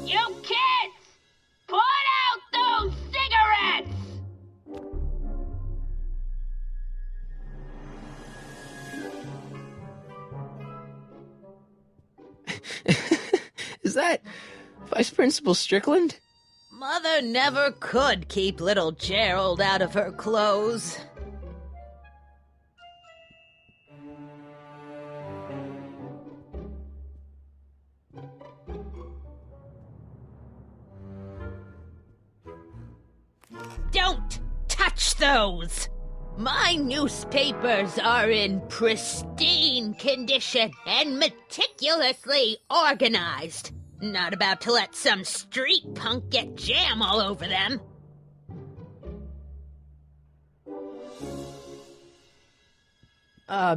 You kids! Put out those cigarettes! Is that Vice Principal Strickland? Mother never could keep little Gerald out of her clothes. Don't touch those! My newspapers are in pristine condition and meticulously organized. Not about to let some street punk get jam all over them.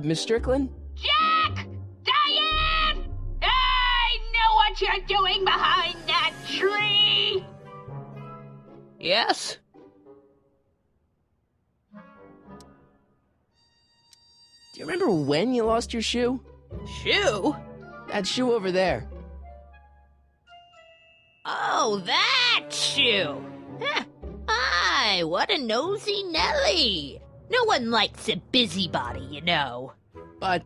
Miss Strickland? Jack! Diane! I know what you're doing behind that tree! Yes? Do you remember when you lost your shoe? Shoe? That shoe over there. Oh, that shoe! Huh. Aye, what a nosy Nelly! No one likes a busybody, you know. But...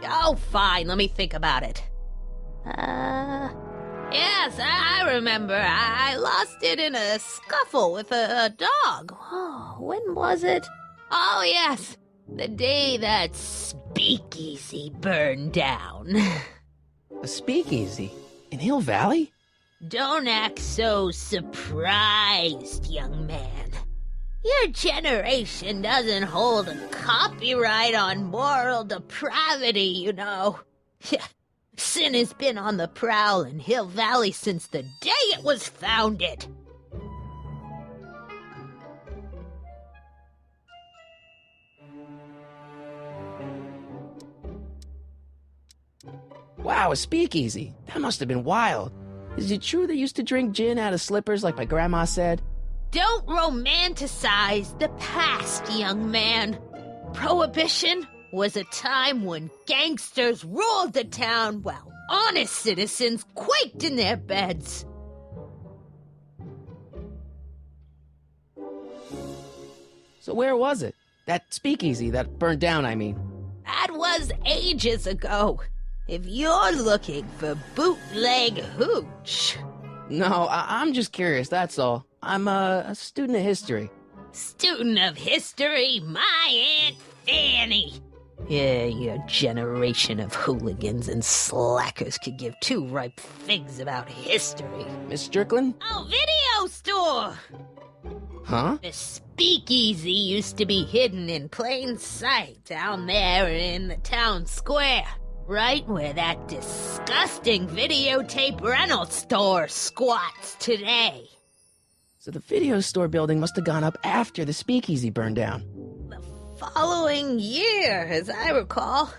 Oh, fine, let me think about it. Yes, I remember. I lost it in a scuffle with a dog. Oh, when was it? Oh, yes, the day that speakeasy burned down. a speakeasy? In Hill Valley? Don't act so surprised, young man. Your generation doesn't hold a copyright on moral depravity, you know. Sin has been on the prowl in Hill Valley since the day it was founded. Wow, a speakeasy. That must have been wild. Is it true they used to drink gin out of slippers like my grandma said? Don't romanticize the past, young man. Prohibition was a time when gangsters ruled the town while honest citizens quaked in their beds. So where was it? That speakeasy that burned down, I mean. That was ages ago. If you're looking for bootleg hooch... No, I'm just curious, that's all. I'm a student of history. Student of history, my Aunt Fanny. Yeah, your generation of hooligans and slackers could give two ripe figs about history. Miss Strickland? Oh, video store! Huh? The speakeasy used to be hidden in plain sight down there in the town square. Right where that disgusting videotape rental store squats today. So the video store building must have gone up after the speakeasy burned down. The following year, as I recall.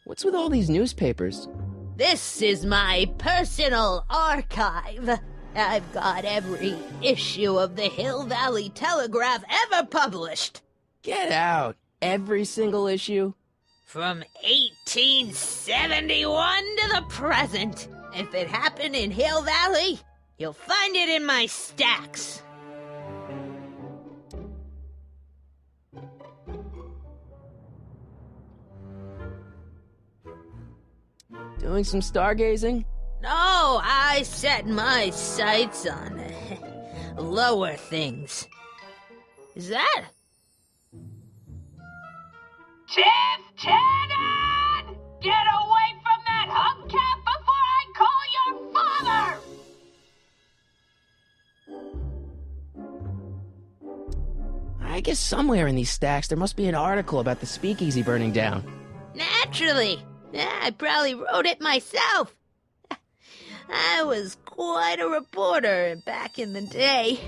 What's with all these newspapers? This is my personal archive. I've got every issue of the Hill Valley Telegraph ever published. Get out. Every single issue? From 1871 to the present. If it happened in Hill Valley, you'll find it in my stacks. Doing some stargazing? No, I set my sights on lower things. Is that... Tiff Tannen! Get away from that hubcap before I call your father! I guess somewhere in these stacks there must be an article about the speakeasy burning down. Naturally. I probably wrote it myself. I was quite a reporter back in the day.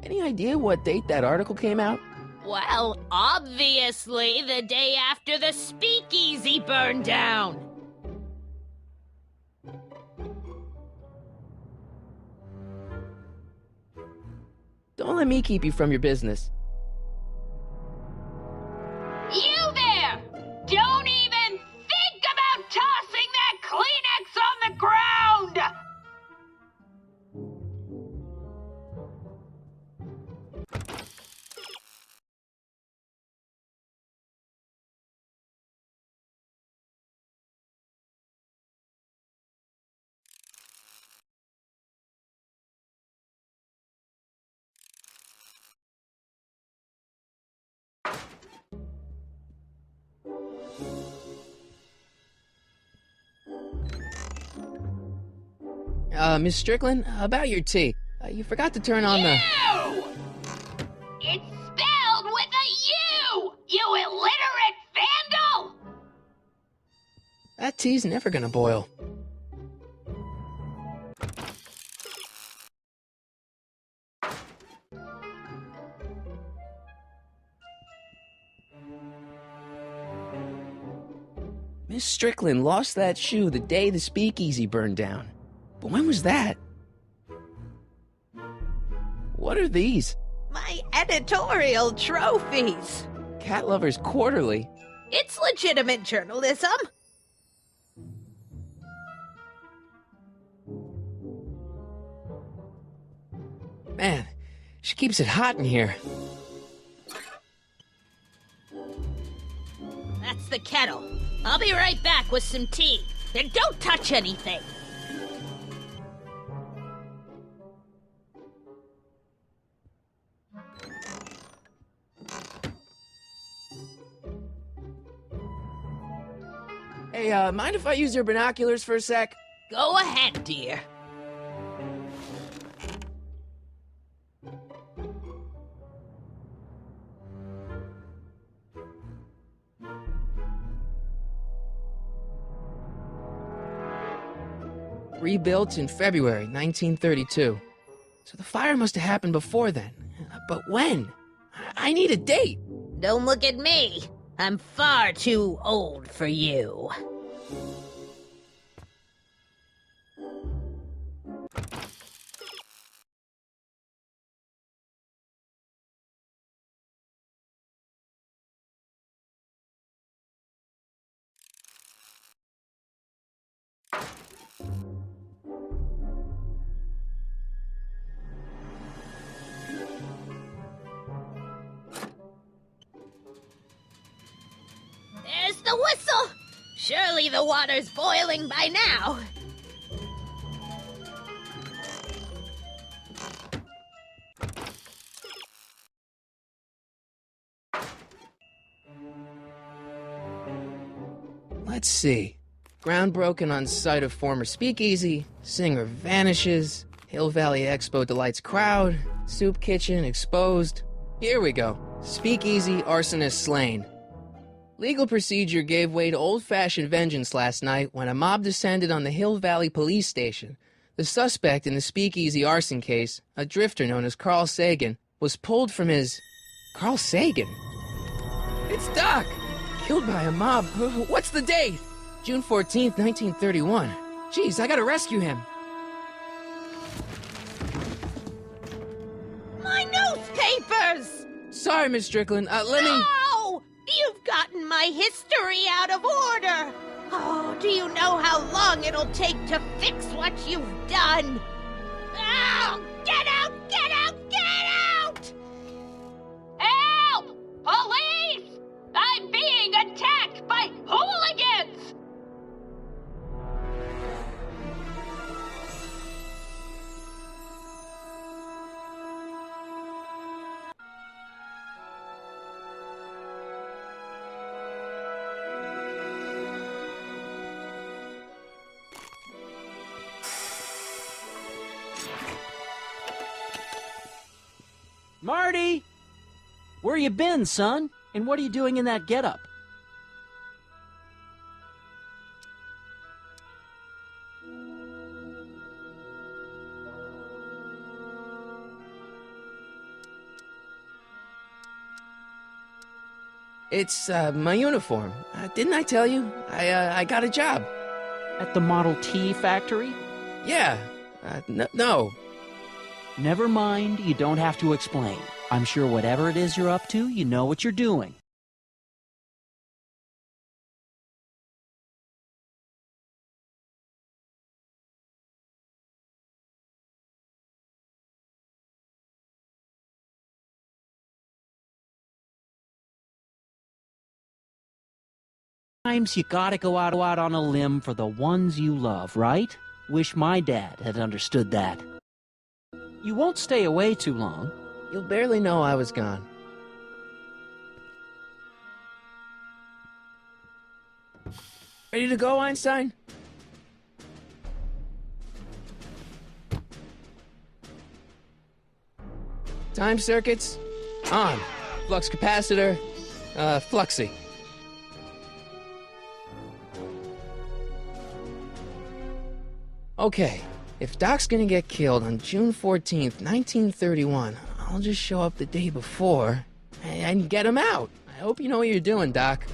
Any idea what date that article came out? Well, obviously the day after the speakeasy burned down. Don't let me keep you from your business. You there! Don't even think about tossing that clean Miss Strickland, about your tea. You forgot to turn on the... You! It's spelled with a U! You illiterate vandal! That tea's never gonna boil. Miss Strickland lost that shoe the day the speakeasy burned down. But when was that? What are these? My editorial trophies. Cat Lovers Quarterly. It's legitimate journalism. Man, she keeps it hot in here. That's the kettle. I'll be right back with some tea. And don't touch anything. Hey, mind if I use your binoculars for a sec? Go ahead, dear. Rebuilt in February 1932. So the fire must have happened before then. But when? I need a date. Don't look at me. I'm far too old for you. There's the whistle! Surely the water's boiling by now. Let's see. Ground broken on site of former speakeasy. Singer vanishes. Hill Valley Expo delights crowd. Soup kitchen exposed. Here we go. Speakeasy arsonist slain. Legal procedure gave way to old-fashioned vengeance last night when a mob descended on the Hill Valley police station. The suspect in the speakeasy arson case, a drifter known as Carl Sagan, was pulled from his... Carl Sagan? It's Doc! Killed by a mob. What's the date? June 14th, 1931. Jeez, I gotta rescue him. My newspapers! Sorry, Miss Strickland. Let me... No! You've gotten my history out of order! Oh, do you know how long it'll take to fix what you've done? Oh, get out! Get out! Get out! Help! Police! I'm being attacked by hooligans! Marty! Where you been, son? And what are you doing in that getup? It's, my uniform. Didn't I tell you? I got a job. At the Model T factory? Yeah. No. Never mind, you don't have to explain. I'm sure whatever it is you're up to, you know what you're doing. Sometimes you gotta go out on a limb for the ones you love, right? Wish my dad had understood that. You won't stay away too long. You'll barely know I was gone. Ready to go, Einstein? Time circuits? On. Flux capacitor? Fluxy. Okay, if Doc's gonna get killed on June 14th, 1931, I'll just show up the day before and get him out. I hope you know what you're doing, Doc.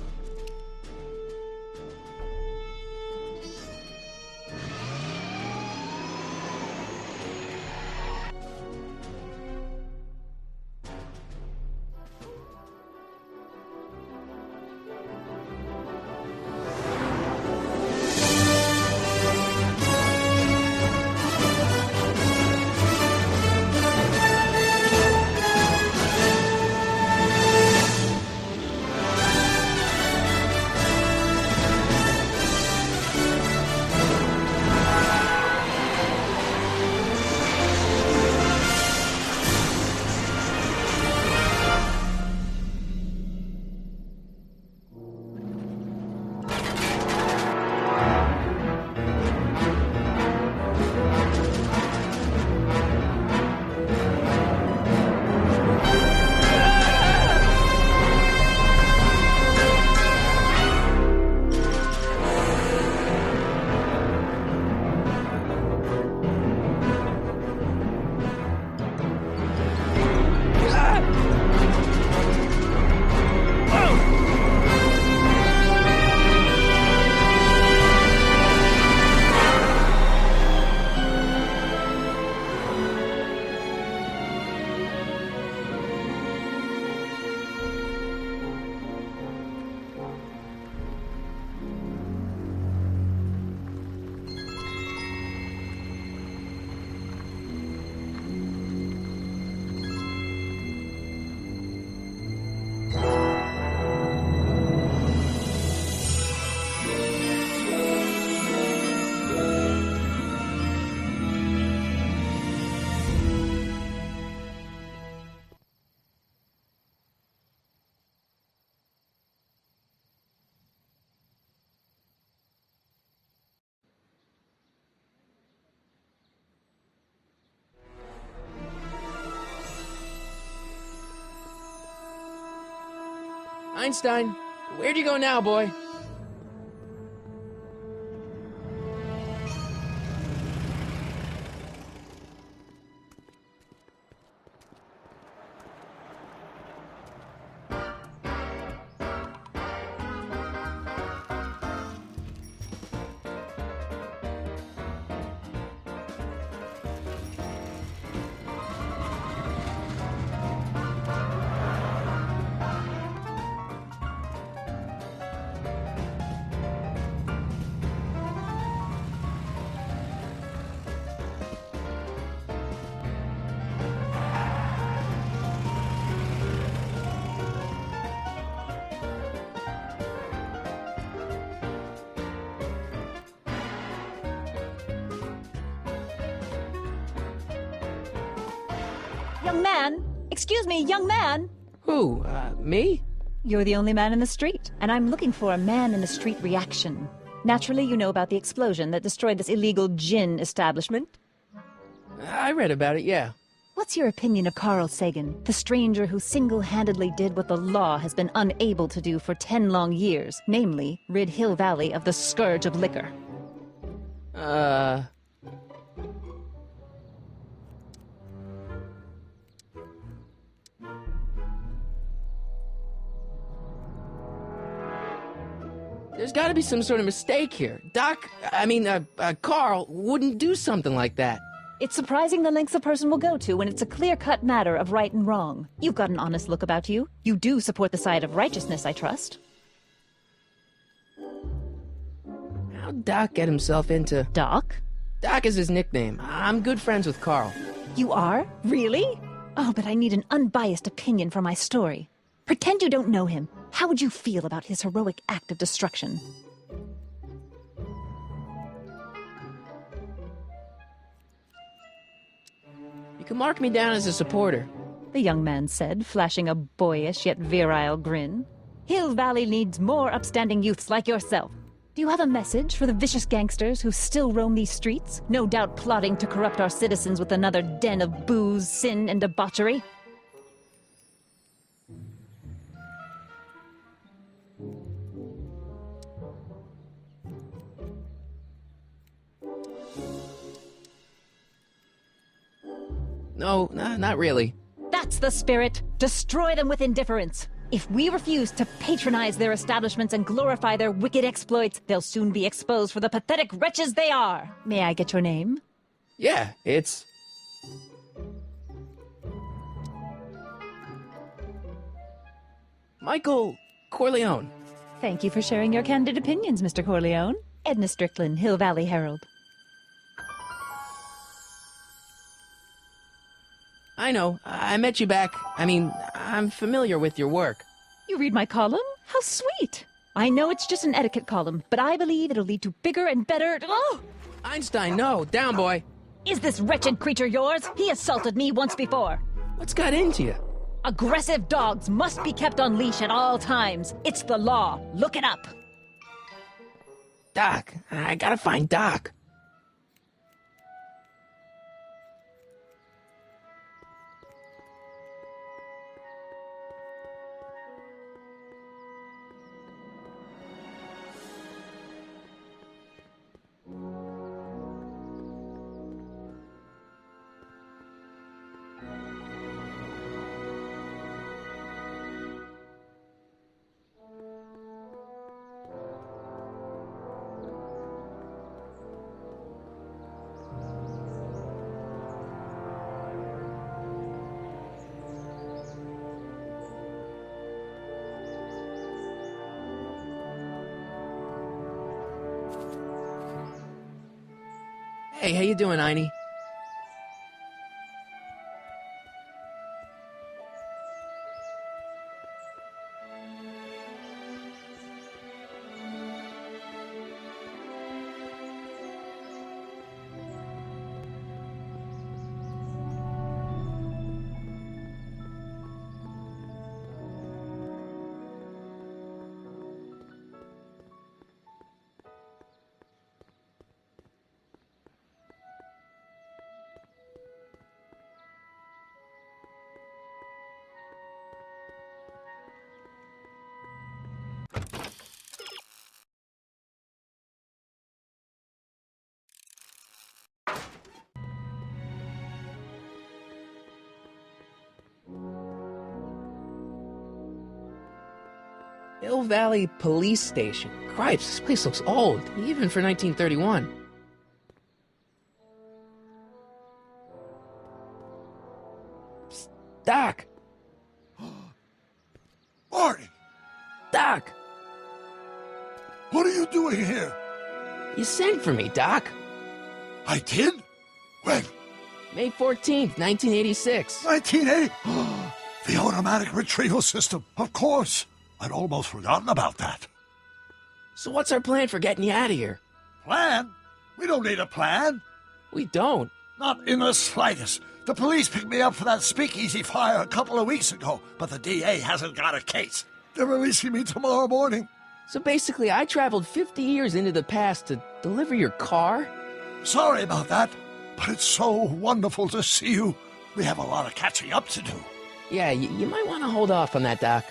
Einstein, where'd you go now, boy? Young man! Excuse me, young man! Who, me? You're the only man in the street, and I'm looking for a man-in-the-street reaction. Naturally, you know about the explosion that destroyed this illegal gin establishment. I read about it, yeah. What's your opinion of Carl Sagan, the stranger who single-handedly did what the law has been unable to do for 10 long years, namely, rid Hill Valley of the scourge of liquor? There's gotta be some sort of mistake here. Carl wouldn't do something like that. It's surprising the lengths a person will go to when it's a clear-cut matter of right and wrong. You've got an honest look about you. You do support the side of righteousness, I trust. How'd Doc get himself into... Doc? Doc is his nickname. I'm good friends with Carl. You are? Really? Oh, but I need an unbiased opinion for my story. Pretend you don't know him. How would you feel about his heroic act of destruction? You can mark me down as a supporter. The young man said, flashing a boyish yet virile grin. Hill Valley needs more upstanding youths like yourself. Do you have a message for the vicious gangsters who still roam these streets, no doubt plotting to corrupt our citizens with another den of booze, sin, and debauchery? No, not really. That's the spirit. Destroy them with indifference. If we refuse to patronize their establishments and glorify their wicked exploits, they'll soon be exposed for the pathetic wretches they are. May I get your name? Yeah, it's... Michael Corleone. Thank you for sharing your candid opinions, Mr. Corleone. Edna Strickland, Hill Valley Herald. I know, I met you back. I'm familiar with your work. You read my column? How sweet! I know it's just an etiquette column, but I believe it'll lead to bigger and better... Oh! Einstein, no, down, boy. Is this wretched creature yours? He assaulted me once before. What's got into you? Aggressive dogs must be kept on leash at all times. It's the law. Look it up. Doc, I gotta find Doc. Hey, how you doing, Einie? Hill Valley Police Station. Cripes, this place looks old, even for 1931. Psst, Doc! Marty! Doc! What are you doing here? You sent for me, Doc. I did? When? May 14th, 1986. 1980? The automatic retrieval system. Of course. I'd almost forgotten about that. So what's our plan for getting you out of here? Plan? We don't need a plan. We don't. Not in the slightest. The police picked me up for that speakeasy fire a couple of weeks ago, but the DA hasn't got a case. They're releasing me tomorrow morning. So basically, I traveled 50 years into the past to deliver your car? Sorry about that, but it's so wonderful to see you. We have a lot of catching up to do. Yeah, you might want to hold off on that, Doc.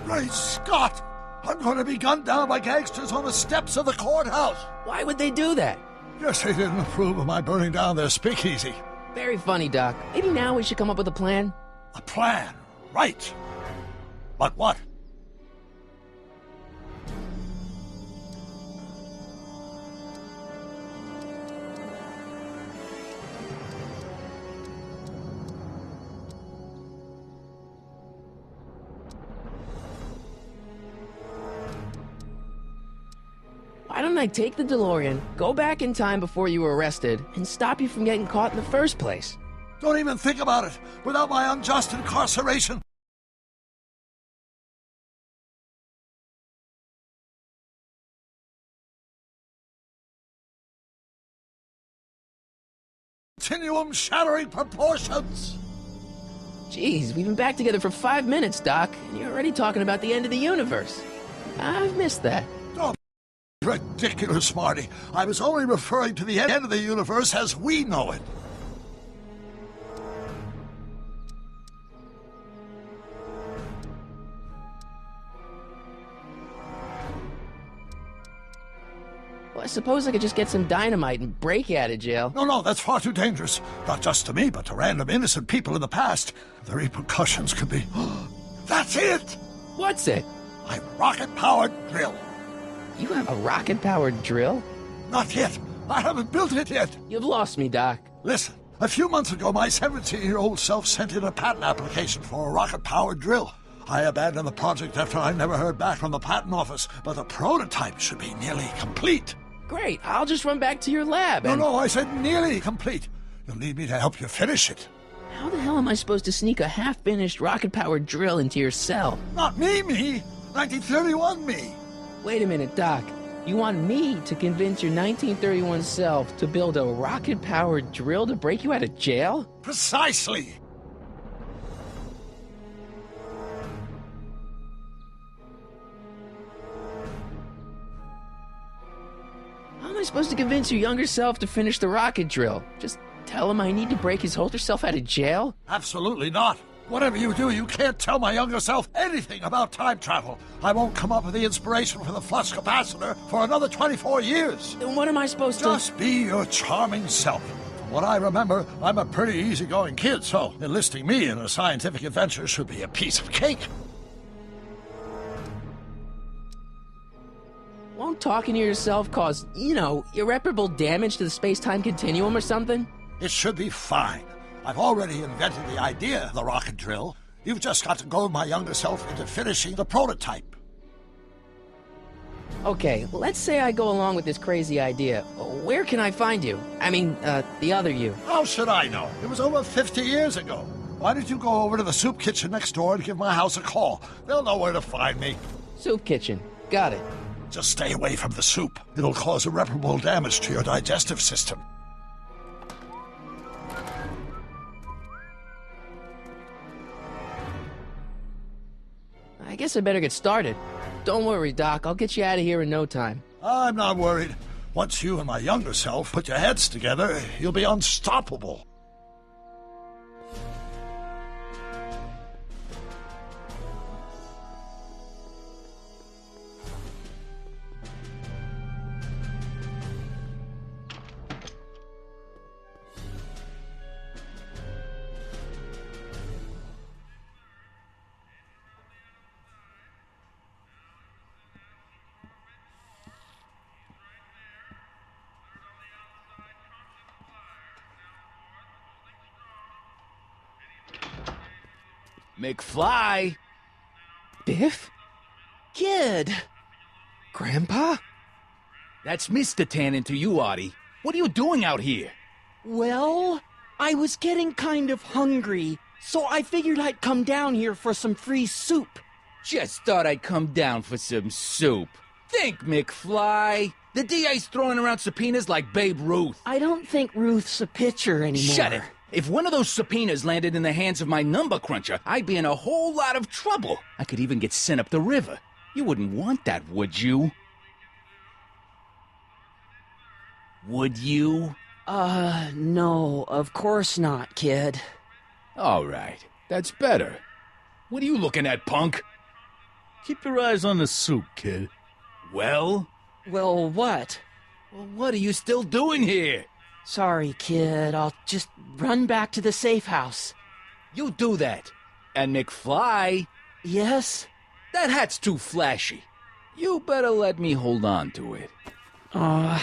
Great Scott! I'm going to be gunned down by gangsters on the steps of the courthouse. Why would they do that? Guess they didn't approve of my burning down their speakeasy. Very funny, Doc. Maybe now we should come up with a plan? A plan, right. But what? Why don't I take the DeLorean, go back in time before you were arrested, and stop you from getting caught in the first place? Don't even think about it. Without my unjust incarceration, continuum shattering proportions. Jeez, we've been back together for 5 minutes, Doc, and you're already talking about the end of the universe. I've missed that. Ridiculous, Marty. I was only referring to the end of the universe as we know it. Well, I suppose I could just get some dynamite and break you out of jail. No, that's far too dangerous. Not just to me, but to random innocent people in the past. The repercussions could be... That's it! What's it? My rocket-powered drill. You have a rocket-powered drill? Not yet. I haven't built it yet. You've lost me, Doc. Listen, a few months ago, my 17-year-old self sent in a patent application for a rocket-powered drill. I abandoned the project after I never heard back from the patent office, but the prototype should be nearly complete. Great, I'll just run back to your lab and... No, I said nearly complete. You'll need me to help you finish it. How the hell am I supposed to sneak a half-finished rocket-powered drill into your cell? Not me. 1931 me. Wait a minute, Doc. You want me to convince your 1931 self to build a rocket-powered drill to break you out of jail? Precisely. How am I supposed to convince your younger self to finish the rocket drill? Just tell him I need to break his older self out of jail? Absolutely not. Whatever you do, you can't tell my younger self anything about time travel. I won't come up with the inspiration for the flux capacitor for another 24 years. Then what am I supposed to... Just be your charming self. From what I remember, I'm a pretty easygoing kid, so enlisting me in a scientific adventure should be a piece of cake. Won't talking to yourself cause, irreparable damage to the space-time continuum or something? It should be fine. I've already invented the idea of the rocket drill. You've just got to goad my younger self into finishing the prototype. Okay, let's say I go along with this crazy idea. Where can I find you? I mean, the other you. How should I know? It was over 50 years ago. Why don't you go over to the soup kitchen next door and give my house a call? They'll know where to find me. Soup kitchen. Got it. Just stay away from the soup. It'll cause irreparable damage to your digestive system. I guess I better get started. Don't worry, Doc. I'll get you out of here in no time. I'm not worried. Once you and my younger self put your heads together, you'll be unstoppable. McFly! Biff? Kid! Grandpa? That's Mr. Tannen to you, Artie. What are you doing out here? Well, I was getting kind of hungry, so I figured I'd come down here for some free soup. Just thought I'd come down for some soup. Think, McFly. The DA's throwing around subpoenas like Babe Ruth. I don't think Ruth's a pitcher anymore. Shut it! If one of those subpoenas landed in the hands of my number cruncher, I'd be in a whole lot of trouble. I could even get sent up the river. You wouldn't want that, would you? Would you? No, of course not, kid. All right, that's better. What are you looking at, punk? Keep your eyes on the soup, kid. Well? Well, what? Well, what are you still doing here? Sorry, kid. I'll just run back to the safe house. You do that. And McFly, Yes? that hat's too flashy. You better let me hold on to it. Now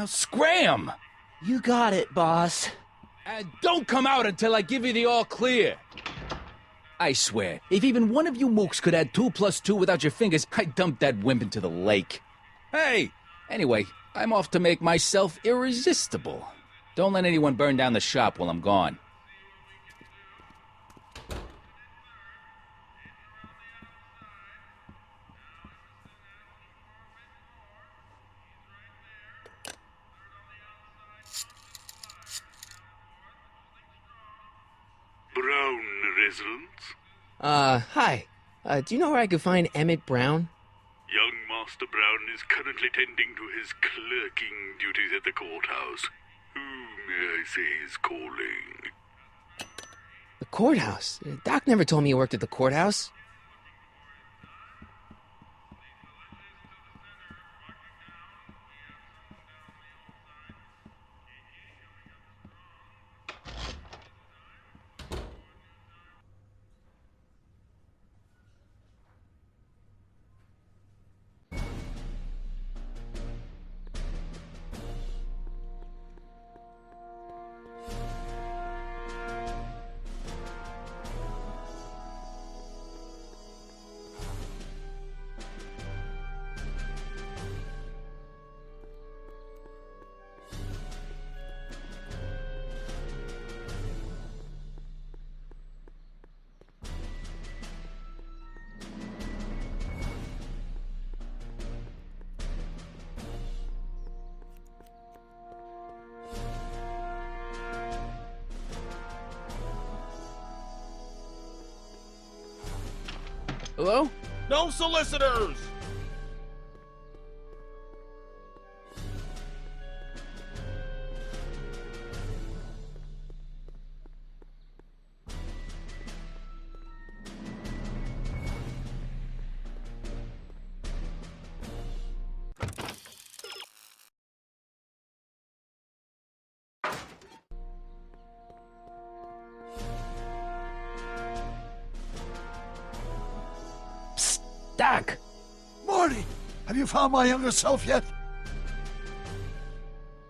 scram! You got it, boss. And don't come out until I give you the all clear. I swear, if even one of you mooks could add 2 + 2 without your fingers, I'd dump that wimp into the lake. Hey! Anyway, I'm off to make myself irresistible. Don't let anyone burn down the shop while I'm gone. Brown residence? Hi. Do you know where I could find Emmett Brown? Young Master Brown is currently tending to his clerking duties at the courthouse. Who, may I say, is calling? The courthouse? Doc never told me he worked at the courthouse. Hello? No solicitors! Doc! Marty, have you found my younger self yet?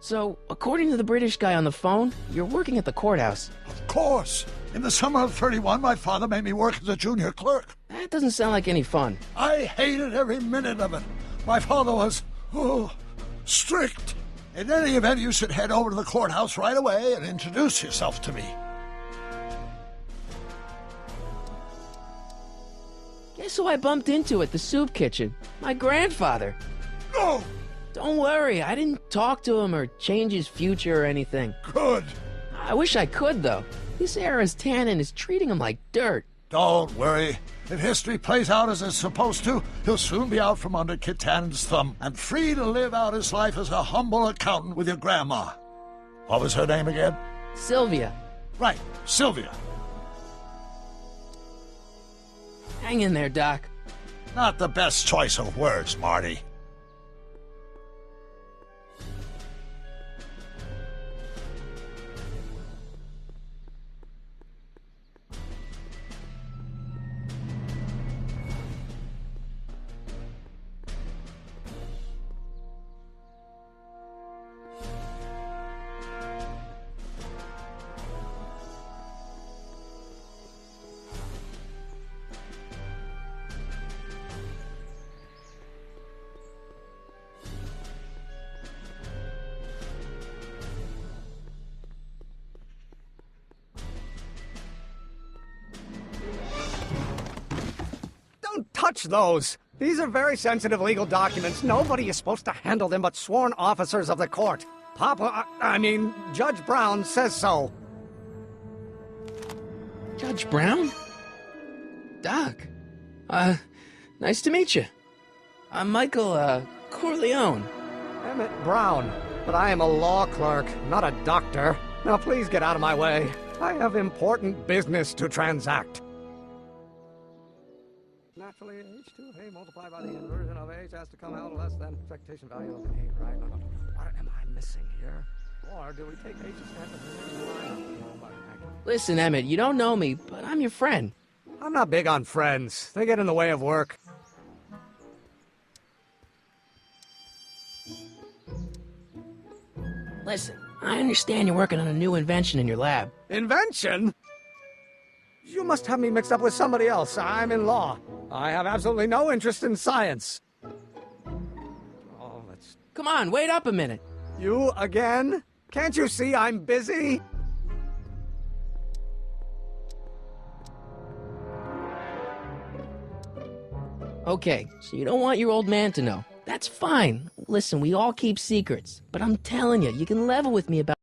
So, according to the British guy on the phone, you're working at the courthouse. Of course. In the summer of '31, my father made me work as a junior clerk. That doesn't sound like any fun. I hated every minute of it. My father was, strict. In any event, you should head over to the courthouse right away and introduce yourself to me. Guess who I bumped into at the soup kitchen? My grandfather. No! Don't worry, I didn't talk to him or change his future or anything. Good. I wish I could, though. This era's tannin is treating him like dirt. Don't worry. If history plays out as it's supposed to, he'll soon be out from under Kit Tannen's thumb and free to live out his life as a humble accountant with your grandma. What was her name again? Sylvia. Right, Sylvia. Hang in there, Doc. Not the best choice of words, Marty. Don't touch those! These are very sensitive legal documents. Nobody is supposed to handle them but sworn officers of the court. Judge Brown says so. Judge Brown? Doc. Nice to meet you. I'm Michael, Corleone. Emmett Brown. But I am a law clerk, not a doctor. Now please get out of my way. I have important business to transact. Naturally, h2 of a multiplied by the inversion of h has to come out less than expectation value of a, right? No. What am I missing here? Or do we take h standard? Listen, Emmett, you don't know me, but I'm your friend. I'm not big on friends. They get in the way of work. Listen, I understand you're working on a new invention in your lab. Invention? You must have me mixed up with somebody else. I'm in law. I have absolutely no interest in science. Oh, let's... Come on, wait up a minute. You again? Can't you see I'm busy? Okay, so you don't want your old man to know. That's fine. Listen, we all keep secrets. But I'm telling you, you can level with me about